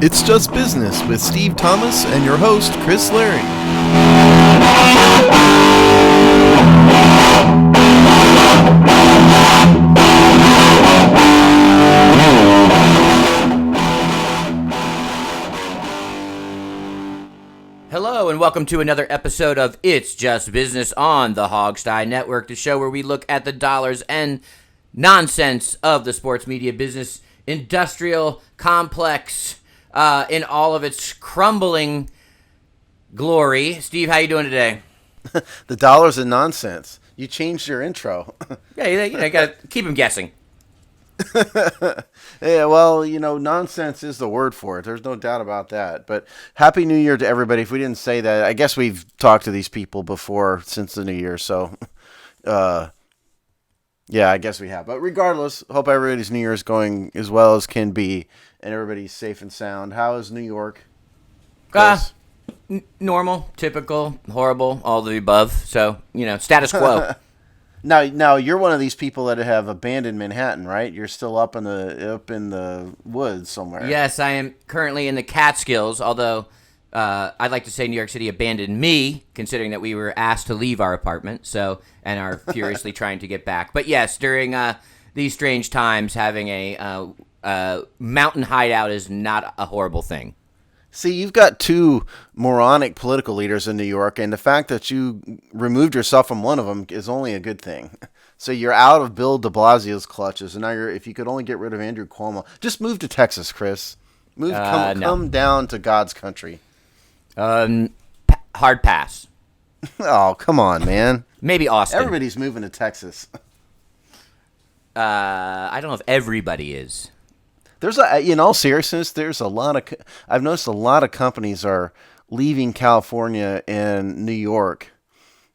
It's Just Business with Steve Thomas and your host, Chris Larry. Hello and welcome to another episode of It's Just Business on the Hogstye Network, the show where we look at the dollars and nonsense of the sports media business, industrial complex, in all of its crumbling glory. Steve, how you doing today? The dollars and nonsense. You changed your intro. Yeah, you gotta keep him guessing. Yeah, well, nonsense is the word for it. There's no doubt about that. But Happy New Year to everybody. If we didn't say that, I guess we've talked to these people before since the New Year. So, yeah, I guess we have. But regardless, hope everybody's New Year is going as well as can be and everybody's safe and sound. How is New York? Normal, typical, horrible, all of the above. So, status quo. Now you're one of these people that have abandoned Manhattan, right? You're still up in the woods somewhere. Yes, I am currently in the Catskills, although I'd like to say New York City abandoned me, considering that we were asked to leave our apartment, and are furiously trying to get back. But yes, during these strange times, having a mountain hideout is not a horrible thing. See, you've got two moronic political leaders in New York, and the fact that you removed yourself from one of them is only a good thing. So you're out of Bill de Blasio's clutches, and now if you could only get rid of Andrew Cuomo, just move to Texas, Chris. Come down to God's country. Hard pass. Oh, come on, man. Maybe Austin. Everybody's moving to Texas. I don't know if everybody is. In all seriousness, I've noticed a lot of companies are leaving California and New York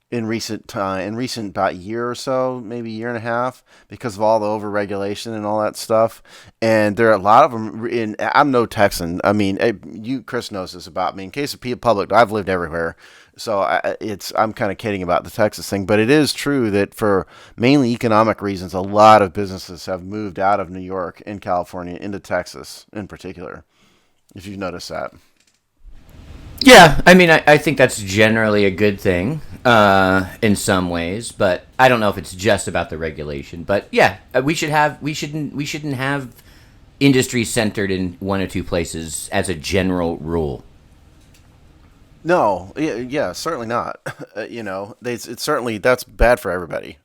in recent about year or so, maybe a year and a half, because of all the overregulation and all that stuff. And there are a lot of them I'm no Texan. I mean, Chris knows this about me. In case of public, I've lived everywhere. So I'm kind of kidding about the Texas thing, but it is true that for mainly economic reasons, a lot of businesses have moved out of New York and California into Texas in particular, if you've noticed that. Yeah, I mean, I think that's generally a good thing in some ways, but I don't know if it's just about the regulation. But yeah, we shouldn't have industry centered in one or two places as a general rule. No, yeah, certainly not. It's certainly, that's bad for everybody.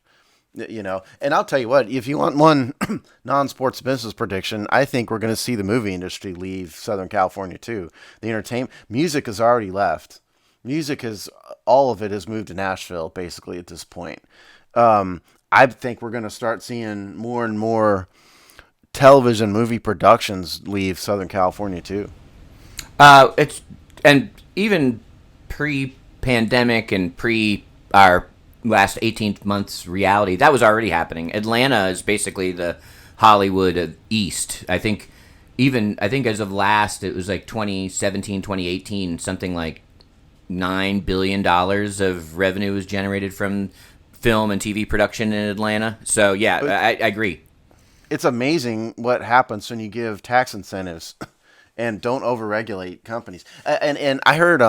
And I'll tell you what, if you want one non-sports business prediction, I think we're going to see the movie industry leave Southern California too. The entertainment, music has already left. All of it has moved to Nashville basically at this point. I think we're going to start seeing more and more television movie productions leave Southern California too. And even pre-pandemic and our last 18 months reality, that was already happening. Atlanta is basically the Hollywood of East. I think as of last, it was like 2017, 2018, something like $9 billion of revenue was generated from film and TV production in Atlanta. So yeah, I agree. It's amazing what happens when you give tax incentives and don't overregulate companies. And I heard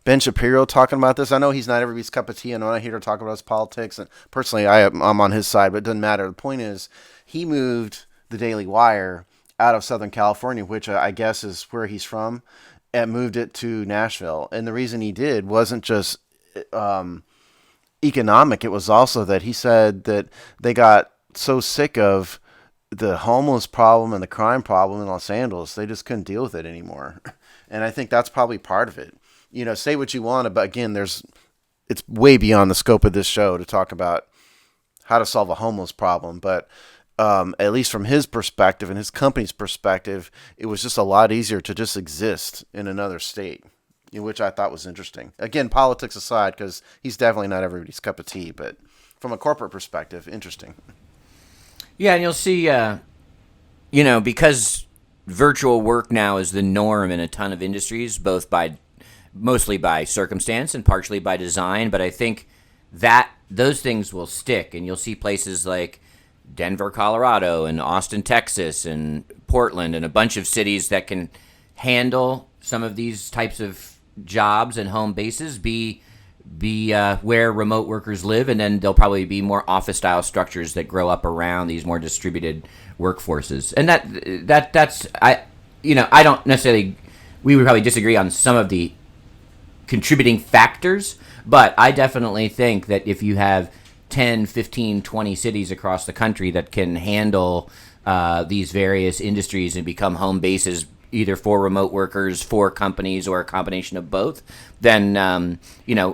Ben Shapiro talking about this. I know he's not everybody's cup of tea. I know I hear him talk about his politics. And personally, I'm on his side, but it doesn't matter. The point is, he moved the Daily Wire out of Southern California, which I guess is where he's from, and moved it to Nashville. And the reason he did wasn't just economic. It was also that he said that they got so sick of the homeless problem and the crime problem in Los Angeles, they just couldn't deal with it anymore. And I think that's probably part of it. Say what you want, but again, it's way beyond the scope of this show to talk about how to solve a homeless problem. But at least from his perspective and his company's perspective, it was just a lot easier to just exist in another state, which I thought was interesting. Again, politics aside, because he's definitely not everybody's cup of tea, but from a corporate perspective, interesting. Yeah, and you'll see, because virtual work now is the norm in a ton of industries, mostly by circumstance and partially by design. But I think that those things will stick, and you'll see places like Denver, Colorado, and Austin, Texas, and Portland, and a bunch of cities that can handle some of these types of jobs and home bases, be where remote workers live, and then there'll probably be more office style structures that grow up around these more distributed workforces. And that's I don't necessarily, we would probably disagree on some of the contributing factors, but I definitely think that if you have 10, 15, 20 cities across the country that can handle these various industries and become home bases either for remote workers, for companies, or a combination of both, then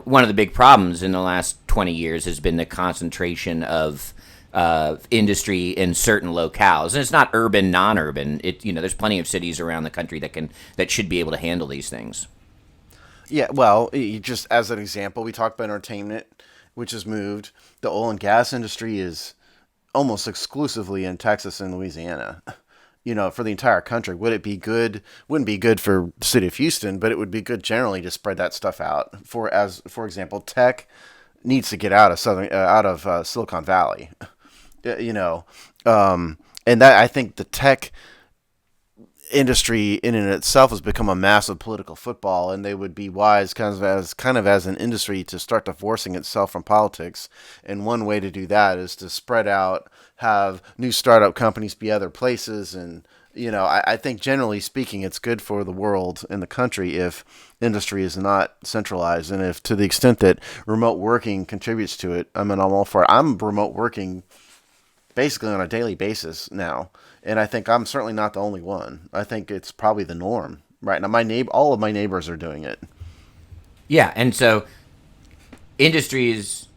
one of the big problems in the last 20 years has been the concentration of industry in certain locales, and it's not urban, non-urban. There's plenty of cities around the country that should be able to handle these things. Yeah, well, just as an example, we talked about entertainment, which has moved. The oil and gas industry is almost exclusively in Texas and Louisiana. For the entire country, would it be good? Wouldn't be good for the city of Houston, but it would be good generally to spread that stuff out. For example, tech needs to get out of Silicon Valley. And that, I think the tech industry in and itself has become a massive political football, and they would be wise kind of as an industry to start divorcing itself from politics. And one way to do that is to spread out, have new startup companies be other places, and I think generally speaking, it's good for the world and the country if industry is not centralized, and if to the extent that remote working contributes to it. I mean, I'm all for it. I'm remote working basically on a daily basis now. And I think I'm certainly not the only one. I think it's probably the norm right now. All of my neighbors are doing it. Yeah, and so industries,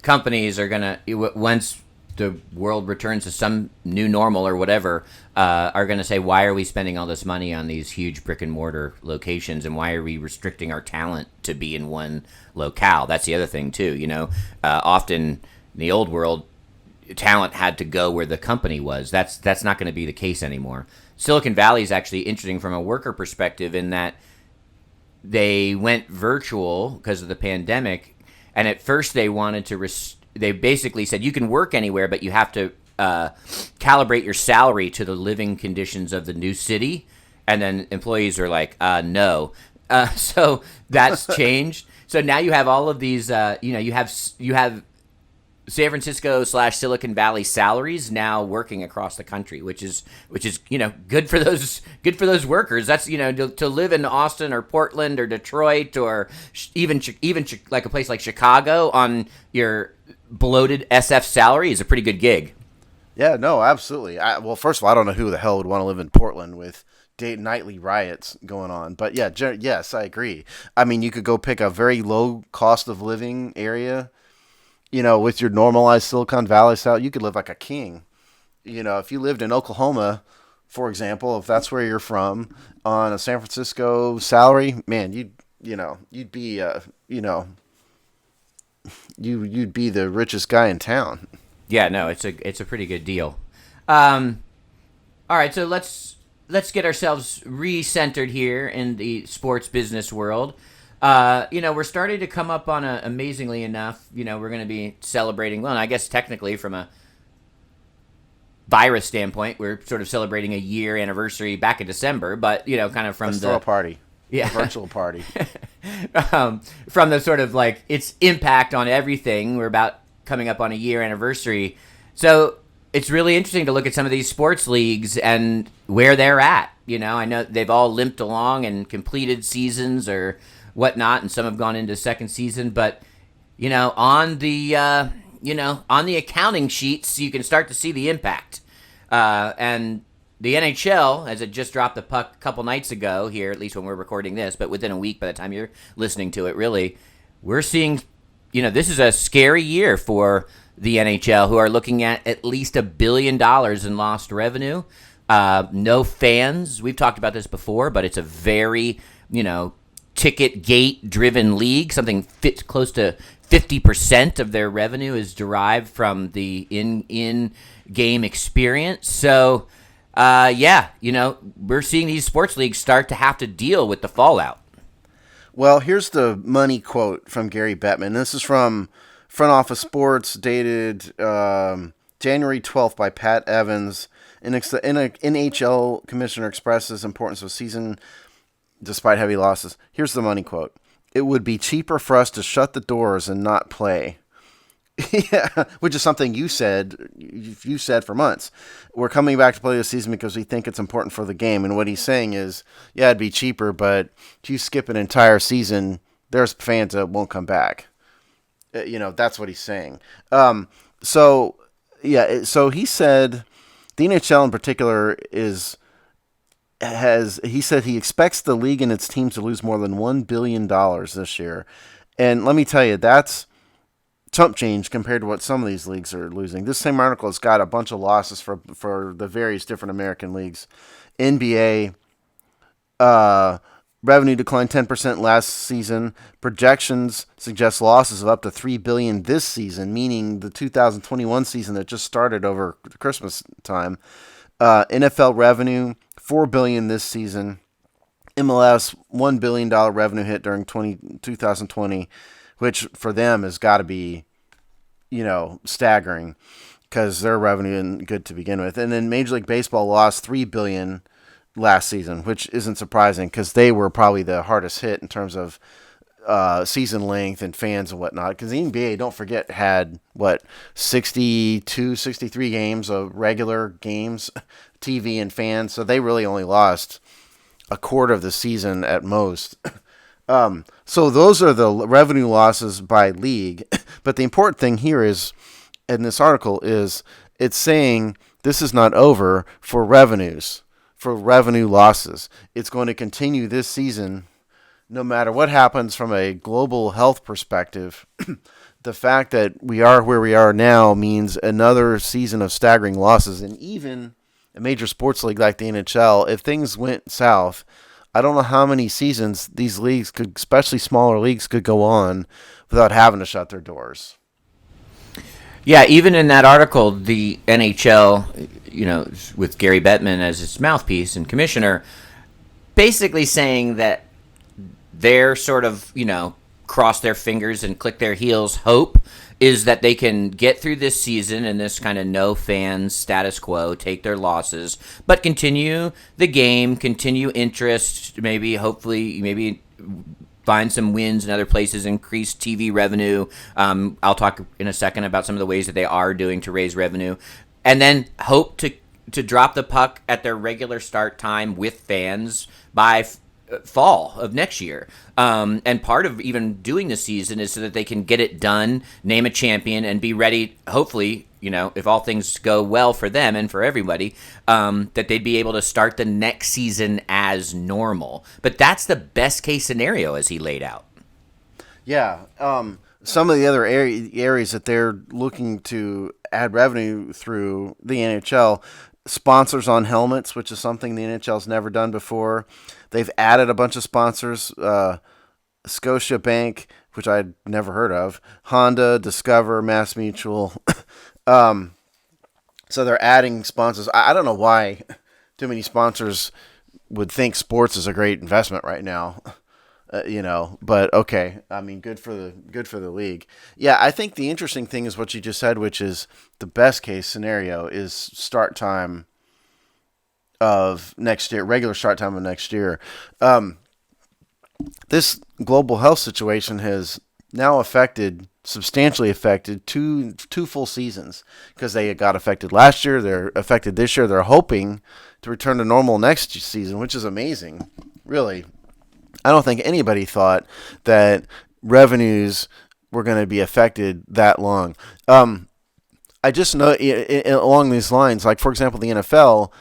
companies are gonna, once the world returns to some new normal or whatever, are gonna say, why are we spending all this money on these huge brick and mortar locations, and why are we restricting our talent to be in one locale? That's the other thing too. Often in the old world, talent had to go where the company was. That's not going to be the case anymore. Silicon Valley is actually interesting from a worker perspective in that they went virtual because of the pandemic, and at first they wanted to they basically said you can work anywhere, but you have to calibrate your salary to the living conditions of the new city. And then employees are like, no. So that's changed. So now you have all of these, you have San Francisco / Silicon Valley salaries now working across the country, which is good for those workers. That's to live in Austin or Portland or Detroit or even like a place like Chicago on your bloated SF salary is a pretty good gig. Yeah, no, absolutely. Well, first of all, I don't know who the hell would want to live in Portland with nightly riots going on. But yeah, yes, I agree. I mean, you could go pick a very low cost of living area. With your normalized Silicon Valley style, you could live like a king. If you lived in Oklahoma, for example, if that's where you're from, on a San Francisco salary, man, you'd be, you'd be the richest guy in town. Yeah, no, it's a pretty good deal. All right, so let's get ourselves recentered here in the sports business world. We're starting to come up on amazingly enough, we're going to be celebrating, well, I guess technically from a virus standpoint, we're sort of celebrating a year anniversary back in December, but, kind of from Let's throw a party. Yeah. A virtual party. From the sort of like its impact on everything, we're about coming up on a year anniversary. So it's really interesting to look at some of these sports leagues and where they're at. I know they've all limped along and completed seasons or whatnot, and some have gone into second season, but on the accounting sheets you can start to see the impact, and the NHL, as it just dropped the puck a couple nights ago here, at least when we're recording this, but within a week by the time you're listening to it, really, we're seeing, this is a scary year for the NHL, who are looking at least $1 billion in lost revenue. No fans. We've talked about this before, but it's a very, ticket gate driven league. Something close to 50% of their revenue is derived from the in game experience. So, we're seeing these sports leagues start to have to deal with the fallout. Well, here's the money quote from Gary Bettman. This is from Front Office Sports, dated January 12th by Pat Evans. NHL commissioner expresses importance of season despite heavy losses. Here's the money quote. It would be cheaper for us to shut the doors and not play. Yeah, which is something you said for months. We're coming back to play this season because we think it's important for the game. And what he's saying is, yeah, it'd be cheaper, but if you skip an entire season, there's fans that won't come back. That's what he's saying. So yeah, so he said the NHL in particular he said he expects the league and its teams to lose more than $1 billion this year. And let me tell you, that's chump change compared to what some of these leagues are losing. This same article has got a bunch of losses for the various different American leagues. NBA revenue declined 10% last season. Projections suggest losses of up to $3 billion this season, meaning the 2021 season that just started over Christmas time. NFL revenue $4 billion this season. MLS $1 billion revenue hit during 2020, which for them has got to be, staggering because their revenue isn't good to begin with. And then Major League Baseball lost $3 billion last season, which isn't surprising because they were probably the hardest hit in terms of season length and fans and whatnot. Because the NBA, don't forget, had 62, 63 games of regular games, TV and fans. So they really only lost a quarter of the season at most. So those are the revenue losses by league. But the important thing here is, in this article, is it's saying this is not over for revenues, for revenue losses. It's going to continue this season no matter what happens from a global health perspective. The fact that we are where we are now means another season of staggering losses. And even a major sports league like the NHL, if things went south, I don't know how many seasons these leagues could, especially smaller leagues, could go on without having to shut their doors. Yeah, even in that article, the NHL, with Gary Bettman as its mouthpiece and commissioner, basically saying that their sort of, cross their fingers and click their heels hope is that they can get through this season in this kind of no fans status quo, take their losses, but continue the game, continue interest, maybe find some wins in other places, increase TV revenue. I'll talk in a second about some of the ways that they are doing to raise revenue, and then hope to drop the puck at their regular start time with fans by fall of next year. And part of even doing the season is so that they can get it done, name a champion, and be ready, hopefully, if all things go well for them and for everybody, that they'd be able to start the next season as normal. But that's the best case scenario as he laid out. Yeah. Some of the other areas that they're looking to add revenue through the NHL, sponsors on helmets, which is something the NHL's never done before. They've added a bunch of sponsors, Scotia Bank, which I'd never heard of, Honda, Discover, Mass Mutual. So they're adding sponsors. I don't know why too many sponsors would think sports is a great investment right now. But okay. I mean, good for the league. Yeah, I think the interesting thing is what you just said, which is the best case scenario is start time of next year, regular start time of next year. This global health situation has now substantially affected two full seasons because they got affected last year. They're affected this year. They're hoping to return to normal next season, which is amazing, really. I don't think anybody thought that revenues were going to be affected that long. I just know along these lines, like for example, the NFL,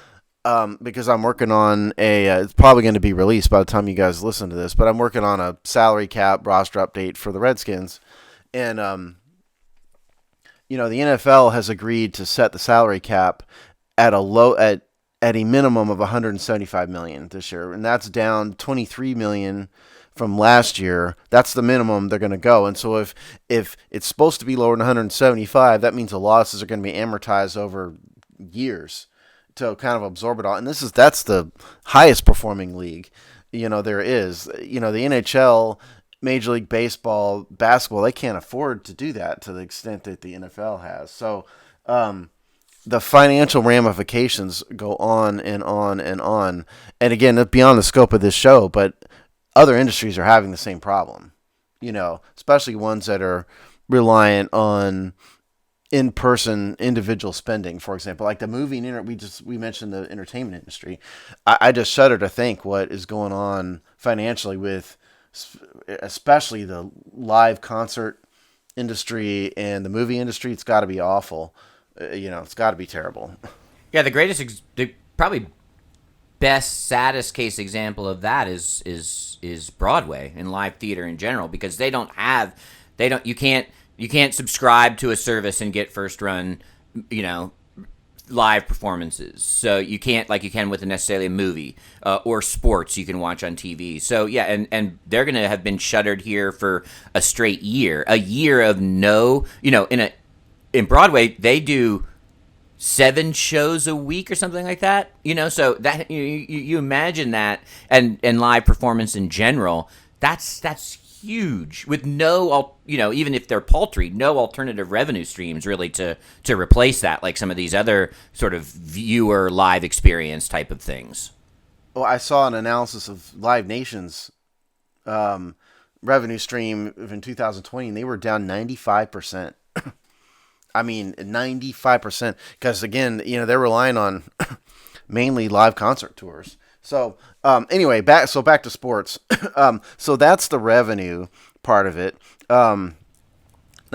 because I'm working on it's probably going to be released by the time you guys listen to this, but I'm working on a salary cap roster update for the Redskins. And, the NFL has agreed to set the salary cap at a minimum of $175 million this year. And that's down $23 million from last year. That's the minimum they're going to go. And so if it's supposed to be lower than 175, that means the losses are going to be amortized over years to kind of absorb it all. And that's the highest performing league, there is. The NHL, Major League Baseball, basketball, they can't afford to do that to the extent that the NFL has. So, the financial ramifications go on and on and on. And again, that's beyond the scope of this show, but other industries are having the same problem. Especially ones that are reliant on in-person individual spending. For example, like the movie and we mentioned the entertainment industry. I just shudder to think what is going on financially with, especially the live concert industry and the movie industry. It's got to be awful. It's got to be terrible. Yeah, the probably best, saddest case example of that is Broadway and live theater in general, because you can't subscribe to a service and get first run, live performances. So you can't, like you can with necessarily a movie or sports you can watch on TV. So yeah, and they're gonna have been shuttered here for a straight year, a year of no, in Broadway they do 7 shows a week or something like that. So that you imagine that, and live performance in general. That's huge, with no, even if they're paltry, no alternative revenue streams really to replace that, like some of these other sort of viewer live experience type of things. Well, I saw an analysis of Live Nation's revenue stream in 2020, and they were down 95%. I mean, 95%, because again, they're relying on mainly live concert tours. So anyway, back to sports. So that's the revenue part of it. Well,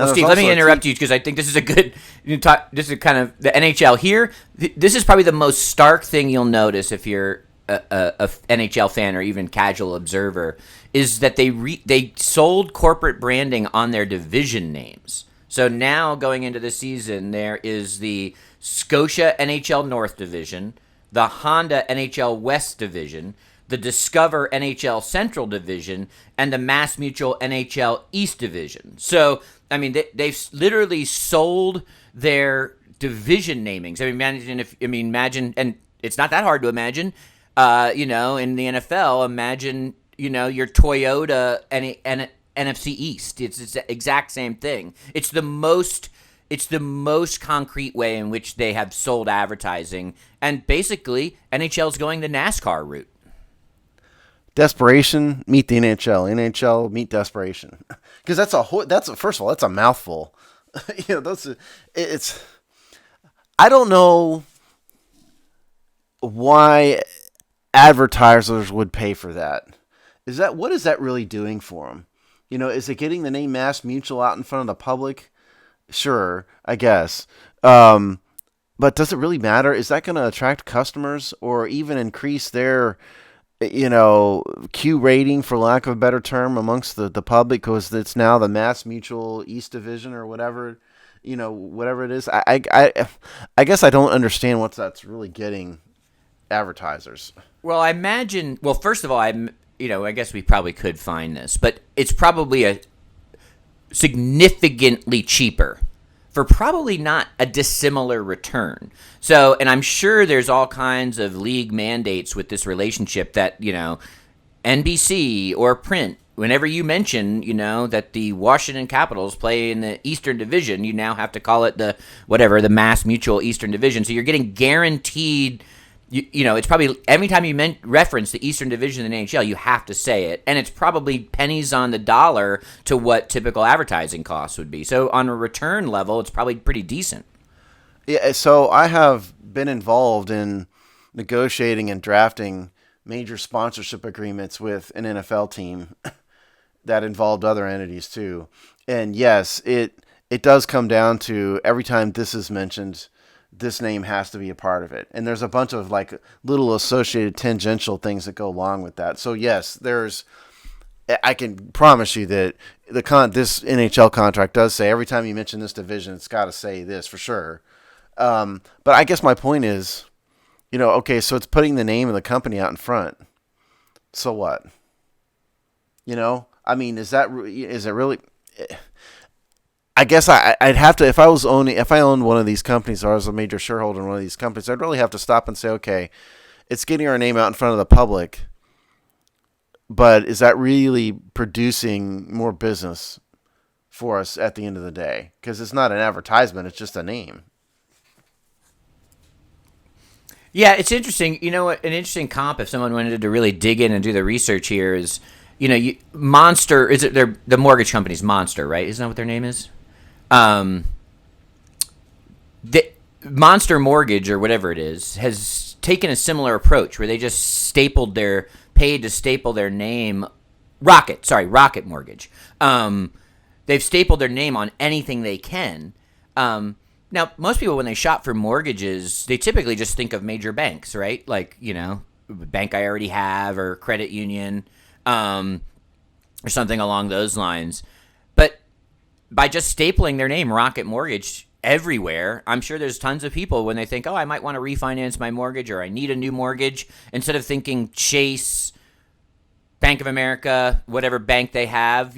Steve, let me interrupt you, because I think this is a good talk. This is kind of the NHL here. This is probably the most stark thing you'll notice if you're a NHL fan or even casual observer, is that they sold corporate branding on their division names. So now going into the season, there is the Scotia NHL North Division, the Honda NHL West Division, the Discover NHL Central Division, and the MassMutual NHL East Division. So, I mean, they've literally sold their division namings. Imagine, and it's not that hard to imagine, in the NFL, imagine, your Toyota and NFC East. It's the exact same thing. It's the most concrete way in which they have sold advertising, and basically NHL is going the NASCAR route. Desperation meet the NHL meet desperation, because first of all, that's a mouthful. I don't know why advertisers would pay for that. What is that really doing for them? Is it getting the name Mass Mutual out in front of the public? Sure, I guess. But does it really matter? Is that going to attract customers or even increase their, Q rating, for lack of a better term, amongst the public, because it's now the Mass Mutual East Division or whatever, whatever it is? I guess I don't understand what that's really getting advertisers. Well, first of all, I guess we probably could find this, but it's probably a significantly cheaper for probably not a dissimilar return. So, and I'm sure there's all kinds of league mandates with this relationship that, NBC or print, whenever you mention, that the Washington Capitals play in the Eastern Division, you now have to call it the Mass Mutual Eastern Division. So you're getting guaranteed. It's probably every time you reference the Eastern Division in the NHL, you have to say it, and it's probably pennies on the dollar to what typical advertising costs would be. So on a return level, it's probably pretty decent. Yeah, so I have been involved in negotiating and drafting major sponsorship agreements with an NFL team that involved other entities too. And yes, it does come down to every time this is mentioned, this name has to be a part of it. And there's a bunch of like little associated tangential things that go along with that. So yes, I can promise you that this NHL contract does say every time you mention this division, it's got to say this for sure. But I guess my point is, okay, so it's putting the name of the company out in front. So what? I mean, is it really? I guess I'd have to, if I owned one of these companies, or I was a major shareholder in one of these companies, I'd really have to stop and say, okay, it's getting our name out in front of the public, but is that really producing more business for us at the end of the day? Because it's not an advertisement, it's just a name. Yeah, it's interesting. You know what? An interesting comp, if someone wanted to really dig in and do the research here, is Monster. Is it the mortgage company's Monster, right? Isn't that what their name is? Um, the Monster Mortgage or whatever it is has taken a similar approach where they just paid to staple their name. Rocket Mortgage. They've stapled their name on anything they can. Now, most people, when they shop for mortgages, they typically just think of major banks, right? Like, bank I already have or credit union, or something along those lines. But by just stapling their name, Rocket Mortgage, everywhere, I'm sure there's tons of people when they think, oh, I might want to refinance my mortgage or I need a new mortgage, instead of thinking Chase, Bank of America, whatever bank they have,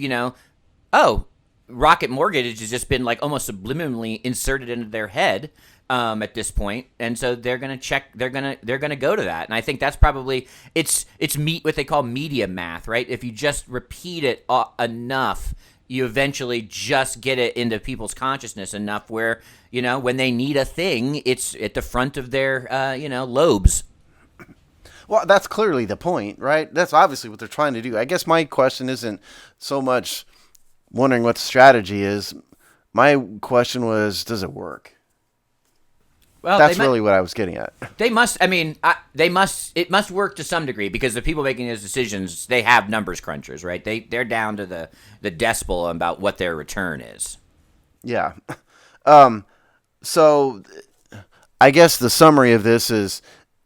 oh, Rocket Mortgage has just been like almost subliminally inserted into their head at this point, and so they're gonna check. They're gonna go to that, and I think that's probably it's what they call media math, right? If you just repeat it enough, you eventually just get it into people's consciousness enough where when they need a thing, it's at the front of their lobes. Well, that's clearly the point, right? That's obviously what they're trying to do. I guess my question isn't so much wondering what the strategy is. My question was, does it work? Well, That's really what I was getting at. They must. I mean, they must. It must work to some degree because the people making those decisions, they have numbers crunchers, right? They're down to the decibel about what their return is. Yeah. So I guess the summary of this is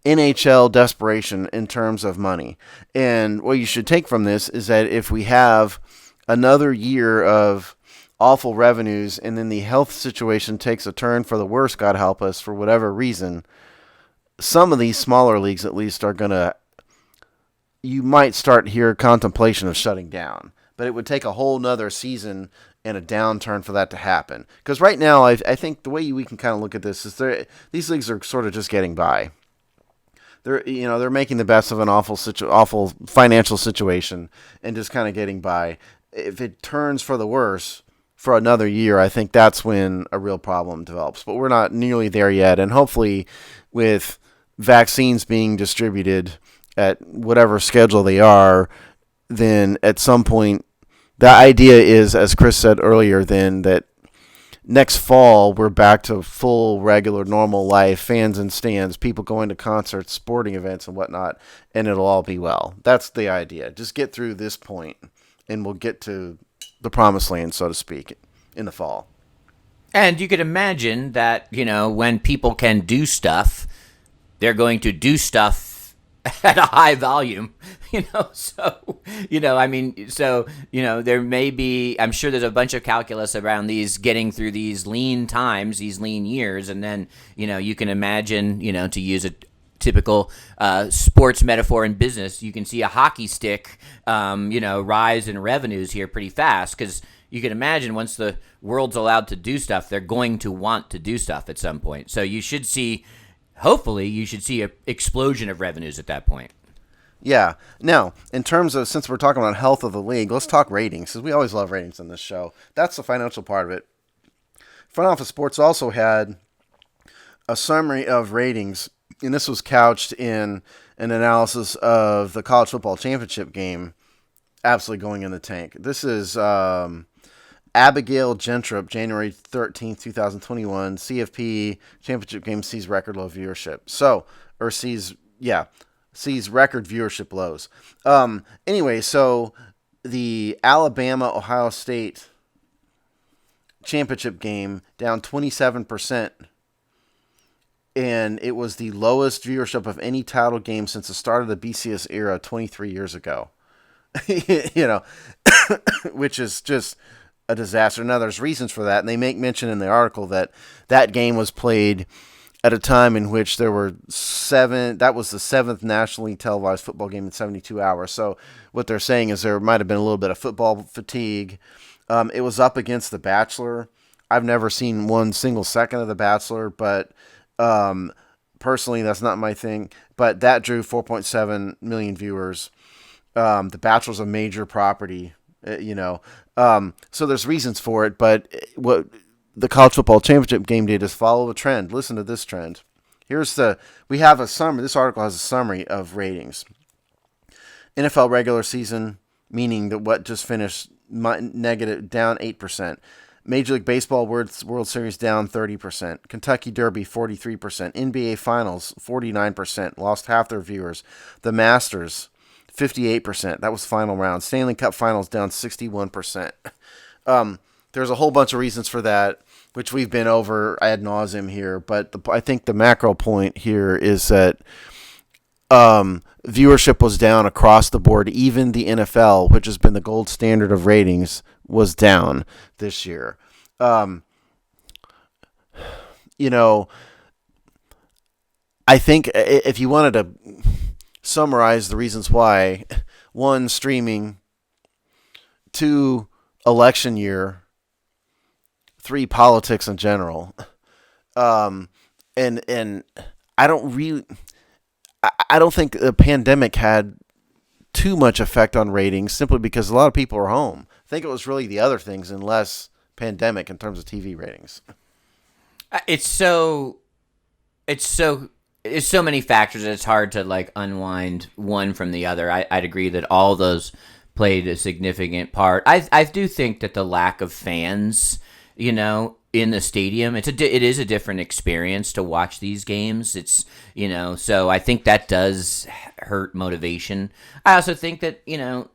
NHL desperation in terms of money. And what you should take from this is that if we have another year of awful revenues and then the health situation takes a turn for the worse, God help us, for whatever reason, some of these smaller leagues at least are going to, you might start here contemplation of shutting down. But it would take a whole nother season and a downturn for that to happen. Because right now, I think the way we can kind of look at this is these leagues are sort of just getting by. They're making the best of an awful financial situation and just kind of getting by. If it turns for the worse for another year, I think that's when a real problem develops. But we're not nearly there yet. And hopefully with vaccines being distributed at whatever schedule they are, then at some point, the idea is, as Chris said earlier, then that next fall we're back to full, regular, normal life, fans in stands, people going to concerts, sporting events, and whatnot, and it'll all be well. That's the idea. Just get through this point, and we'll get to the promised land, so to speak, in the fall. And you could imagine that, when people can do stuff, they're going to do stuff at a high volume, there may be, I'm sure there's a bunch of calculus around these getting through these lean times, these lean years. And then, you can imagine, to use a typical sports metaphor in business, you can see a hockey stick, rise in revenues here pretty fast, because you can imagine once the world's allowed to do stuff, they're going to want to do stuff at some point. So hopefully you should see an explosion of revenues at that point. Yeah. Now, in terms of, since we're talking about health of the league, let's talk ratings, because we always love ratings on this show. That's the financial part of it. Front Office Sports also had a summary of ratings, and this was couched in an analysis of the college football championship game absolutely going in the tank. This is Abigail Gentrup, January 13th, 2021, CFP championship game sees record low viewership. Sees record viewership lows. Anyway, so the Alabama-Ohio State championship game down 27%, and it was the lowest viewership of any title game since the start of the BCS era 23 years ago. Which is just a disaster. Now, there's reasons for that, and they make mention in the article that game was played at a time in which there were that was the seventh nationally televised football game in 72 hours. So what they're saying is there might have been a little bit of football fatigue. It was up against The Bachelor. I've never seen one single second of The Bachelor, but personally, that's not my thing. But that drew 4.7 million viewers. The Bachelor's a major property, so there's reasons for it, but what the college football championship game did is follow a trend. Listen to this trend. We have a summary. This article has a summary of ratings. NFL regular season, meaning that what just finished, negative, down 8%. Major League Baseball World Series down 30%. Kentucky Derby 43%. NBA Finals 49%. Lost half their viewers. The Masters 58%. That was final round. Stanley Cup Finals down 61%. There's a whole bunch of reasons for that, which we've been over ad nauseum here. But I think the macro point here is that viewership was down across the board. Even the NFL, which has been the gold standard of ratings, was down this year. I think if you wanted to summarize the reasons why, one, streaming, two, election year, three, politics in general, and I don't think the pandemic had too much effect on ratings simply because a lot of people are home. I think it was really the other things and less pandemic in terms of TV ratings. It's so many factors that it's hard to like unwind one from the other. I'd agree that all those played a significant part. I do think that the lack of fans, in the stadium, it is a different experience to watch these games. It's, so I think that does hurt motivation. I also think that,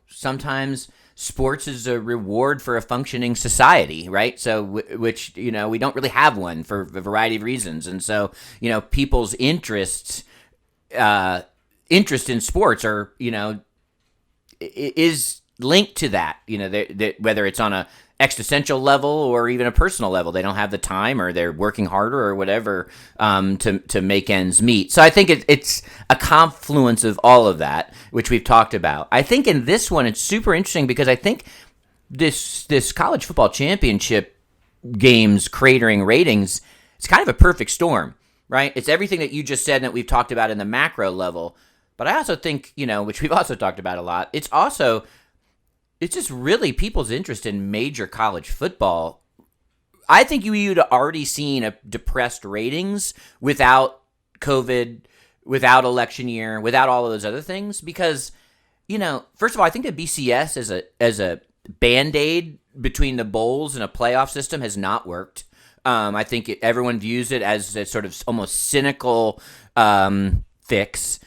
sometimes sports is a reward for a functioning society, right? So, which, we don't really have one for a variety of reasons. And so, people's interest in sports are, is linked to that, whether it's on a existential level or even a personal level. They don't have the time, or they're working harder or whatever to make ends meet. So I think it's a confluence of all of that, which we've talked about. I think in this one, it's super interesting because I think this college football championship games cratering ratings, it's kind of a perfect storm, right? It's everything that you just said and that we've talked about in the macro level. But I also think, which we've also talked about a lot, it's just really people's interest in major college football. I think you'd already seen a depressed ratings without COVID, without election year, without all of those other things. Because, first of all, I think that BCS as a Band-Aid between the bowls and a playoff system has not worked. I think everyone views it as a sort of almost cynical fix.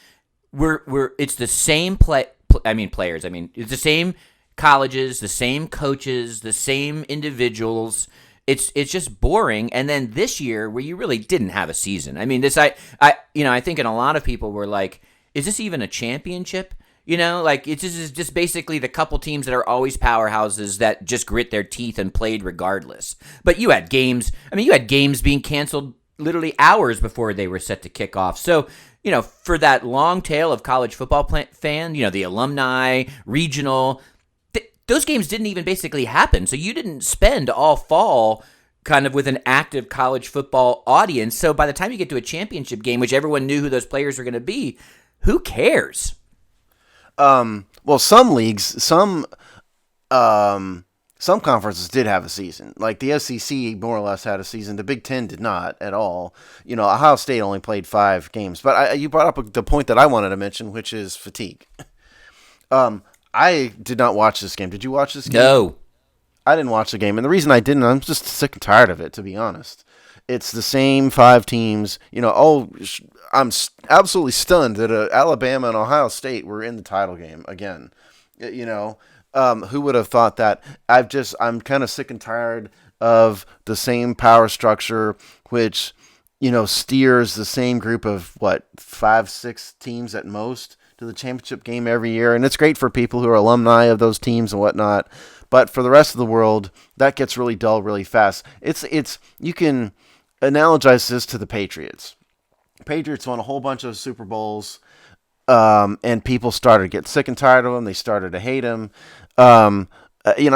It's the same players. It's the same colleges, the same coaches, the same individuals. It's just boring. And then this year, where you really didn't have a season. I think in a lot of people were like, is this even a championship? It's just basically the couple teams that are always powerhouses that just grit their teeth and played regardless. But you had games. You had games being canceled literally hours before they were set to kick off. So, for that long tail of college football fan, the alumni, regional, those games didn't even basically happen. So you didn't spend all fall kind of with an active college football audience. So by the time you get to a championship game, which everyone knew who those players were going to be, who cares? Well, some leagues, some conferences did have a season. Like the SEC more or less had a season. The Big Ten did not at all. Ohio State only played 5 games. But you brought up the point that I wanted to mention, which is fatigue. I did not watch this game. Did you watch this game? No. I didn't watch the game. And the reason I didn't, I'm just sick and tired of it, to be honest. It's the same 5 teams. I'm absolutely stunned that Alabama and Ohio State were in the title game again. Who would have thought that? I'm kind of sick and tired of the same power structure, which, steers the same group of, 5-6 teams at most to the championship game every year. And it's great for people who are alumni of those teams and whatnot. But for the rest of the world, that gets really dull really fast. You can analogize this to the Patriots. Patriots won a whole bunch of Super Bowls, and people started to get sick and tired of them. They started to hate him. I'm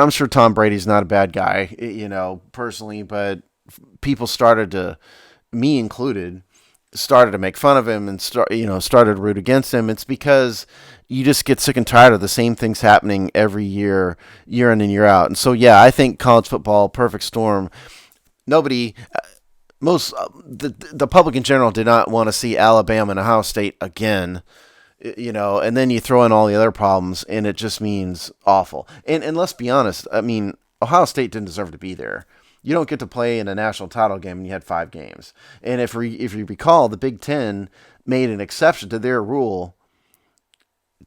sure Tom Brady's not a bad guy, personally, but people started to, me included, started to make fun of him and started to root against him. It's because you just get sick and tired of the same things happening every year in and year out. And so, yeah, I think college football, perfect storm. Nobody, the public in general did not want to see Alabama and Ohio State again. And then you throw in all the other problems, and it just means awful. And let's be honest, I mean, Ohio State didn't deserve to be there. You don't get to play in a national title game, and you had 5 games. And if you recall, the Big Ten made an exception to their rule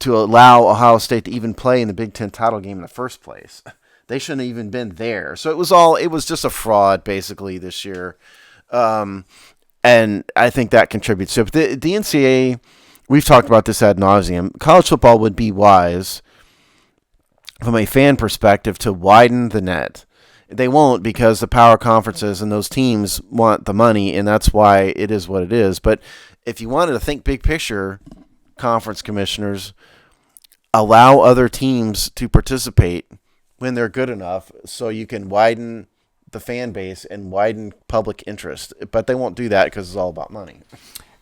to allow Ohio State to even play in the Big Ten title game in the first place. They shouldn't have even been there. So it was just a fraud basically this year. And I think that contributes to it. But the NCAA, we've talked about this ad nauseum. College football would be wise from a fan perspective to widen the net. They won't, because the power conferences and those teams want the money, and that's why it is what it is. But if you wanted to think big picture, conference commissioners, allow other teams to participate when they're good enough so you can widen the fan base and widen public interest. But they won't do that because it's all about money.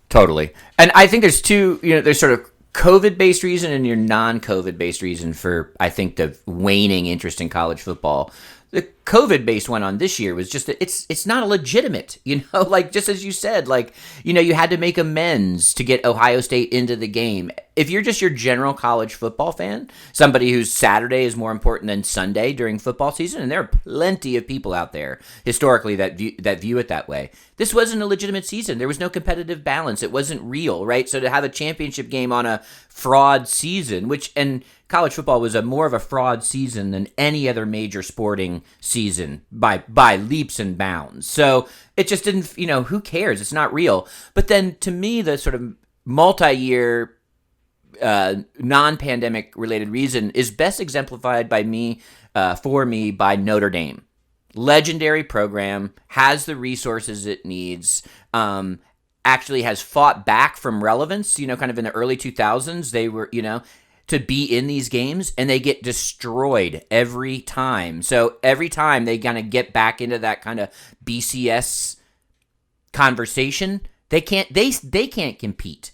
Totally. And I think there's there's sort of COVID-based reason and your non-COVID-based reason for, I think, the waning interest in college football. The COVID-based one on this year was just that it's not a legitimate, like just as you said, like, you had to make amends to get Ohio State into the game. If you're just your general college football fan, somebody whose Saturday is more important than Sunday during football season, and there are plenty of people out there historically that view it that way. This wasn't a legitimate season. There was no competitive balance. It wasn't real, right? So to have a championship game on a fraud season, and college football was more of a fraud season than any other major sporting season by leaps and bounds. So it just didn't, who cares? It's not real. But then to me, the sort of multi-year non-pandemic related reason is best exemplified by by Notre Dame. Legendary program, has the resources it needs, actually has fought back from relevance, kind of in the early 2000s. They were, to be in these games, and they get destroyed every time. So every time they kind of get back into that kind of BCS conversation, they can't compete.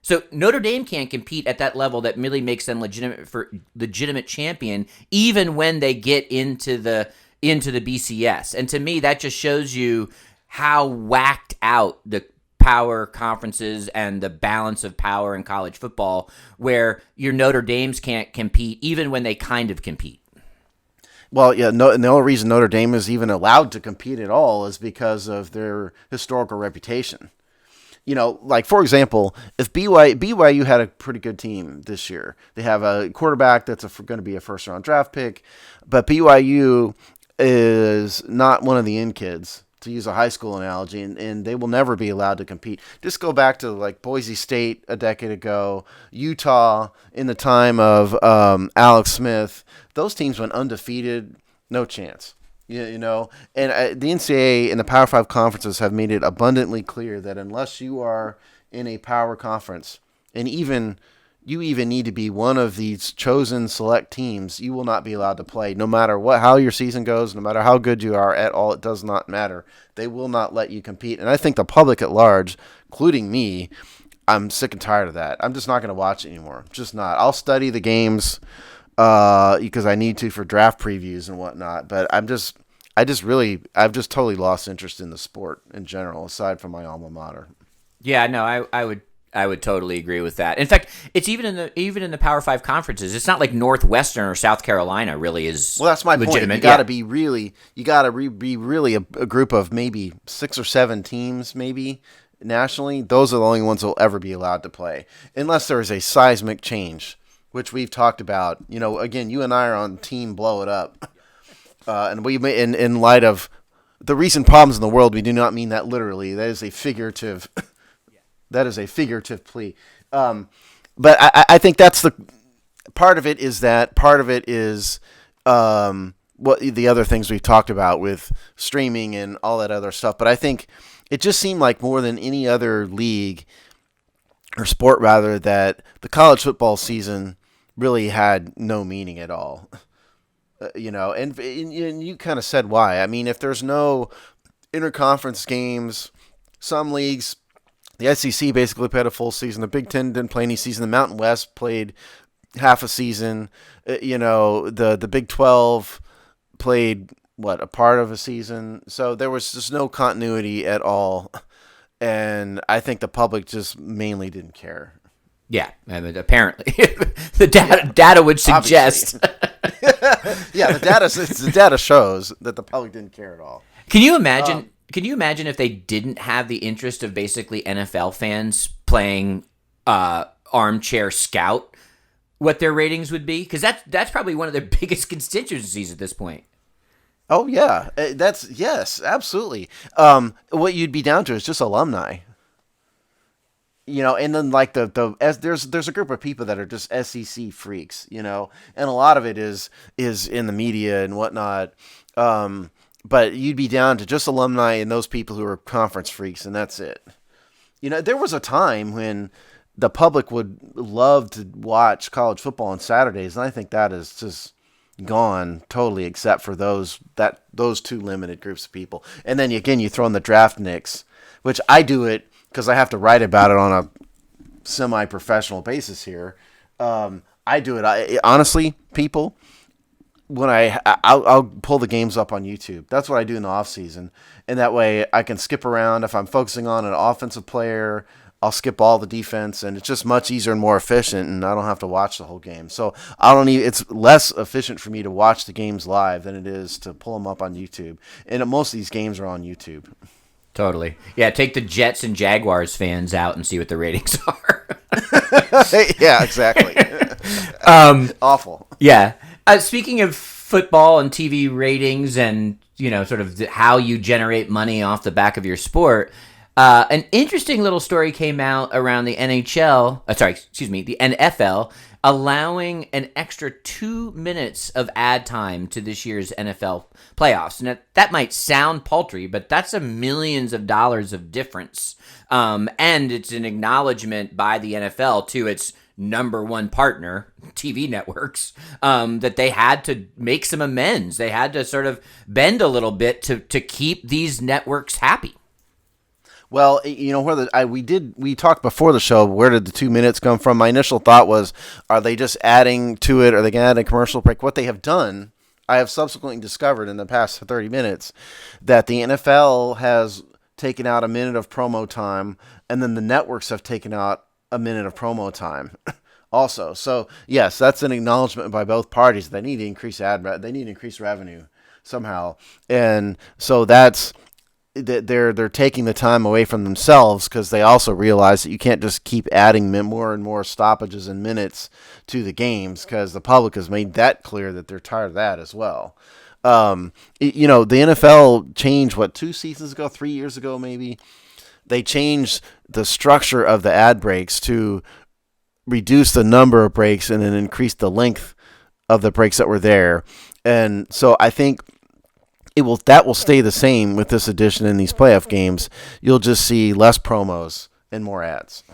So Notre Dame can't compete at that level that really makes them legitimate champion, even when they get into the BCS. And to me, that just shows you how whacked out the power conferences and the balance of power in college football, where your Notre Dames can't compete even when they kind of compete. Well, yeah, and the only reason Notre Dame is even allowed to compete at all is because of their historical reputation. Like, for example, if BYU had a pretty good team this year, they have a quarterback that's going to be a first-round draft pick, but BYU is not one of the in kids, to use a high school analogy, and they will never be allowed to compete. Just go back to like Boise State a decade ago, Utah in the time of Alex Smith. Those teams went undefeated, no chance. And the NCAA and the Power 5 conferences have made it abundantly clear that unless you are in a power conference, and you even need to be one of these chosen select teams, you will not be allowed to play. No matter how your season goes, no matter how good you are at all, it does not matter. They will not let you compete. And I think the public at large, including me, I'm sick and tired of that. I'm just not going to watch it anymore. Just not. I'll study the games because I need to for draft previews and whatnot. But I've just totally lost interest in the sport in general, aside from my alma mater. Yeah, no, I would totally agree with that. In fact, it's even in the Power 5 conferences. It's not like Northwestern or South Carolina really is. Well, that's my legitimate. point. You got to be really a group of maybe 6 or 7 teams, maybe nationally. Those are the only ones that will ever be allowed to play, unless there is a seismic change, which we've talked about. Again, you and I are on team blow it up, and we may, in light of the recent problems in the world, we do not mean that literally. That is a figurative. That is a figurative plea. But I think that's the part of it is what the other things we've talked about with streaming and all that other stuff. But I think it just seemed like more than any other league or sport, rather, that the college football season really had no meaning at all. And you kind of said why. I mean, if there's no interconference games, some leagues, the SEC basically played a full season. The Big Ten didn't play any season. The Mountain West played half a season. The Big 12 played a part of a season. So there was just no continuity at all, and I think the public just mainly didn't care. Yeah, I mean, apparently the Yeah, data would suggest. obviously. Yeah, the data shows that the public didn't care at all. Can you imagine? Can you imagine if they didn't have the interest of basically NFL fans playing armchair scout? What their ratings would be? Because that's probably one of their biggest constituencies at this point. Oh yeah, that's yes, absolutely. What you'd be down to is just alumni. And then like there's a group of people that are just SEC freaks, and a lot of it is in the media and whatnot. But you'd be down to just alumni and those people who are conference freaks, and that's it. There was a time when the public would love to watch college football on Saturdays, and I think that is just gone totally, except for those two limited groups of people. And then again, you throw in the draft nicks, which I do it because I have to write about it on a semi-professional basis here. I do it. Honestly, people, when I'll pull the games up on YouTube. That's what I do in the off season, and that way I can skip around. If I'm focusing on an offensive player, I'll skip all the defense, and it's just much easier and more efficient, and I don't have to watch the whole game. So I don't need. It's less efficient for me to watch the games live than it is to pull them up on YouTube. And most of these games are on YouTube. Totally. Yeah, take the Jets and Jaguars fans out and see what the ratings are. Yeah, exactly. Awful. Yeah. Speaking of football and TV ratings and, sort of how you generate money off the back of your sport, an interesting little story came out around the the NFL, allowing an extra 2 minutes of ad time to this year's NFL playoffs. Now, that might sound paltry, but that's millions of dollars of difference. And it's an acknowledgement by the NFL to its number one partner, TV networks, that they had to make some amends. They had to sort of bend a little bit to keep these networks happy. Well, we talked before the show. Where did the 2 minutes come from? My initial thought was, are they just adding to it? Are they going to add a commercial break? What they have done, I have subsequently discovered in the past 30 minutes, that the NFL has taken out a minute of promo time, and then the networks have taken out a minute of promo time, also. So yes, that's an acknowledgement by both parties. They need to increase they need to increase revenue somehow, and so that's. They're taking the time away from themselves because they also realize that you can't just keep adding more and more stoppages and minutes to the games because the public has made that clear that they're tired of that as well. The NFL changed 2 seasons ago, 3 years ago maybe. They changed the structure of the ad breaks to reduce the number of breaks and then increase the length of the breaks that were there. And so I think that will stay the same with this edition in these playoff games. You'll just see less promos and more ads.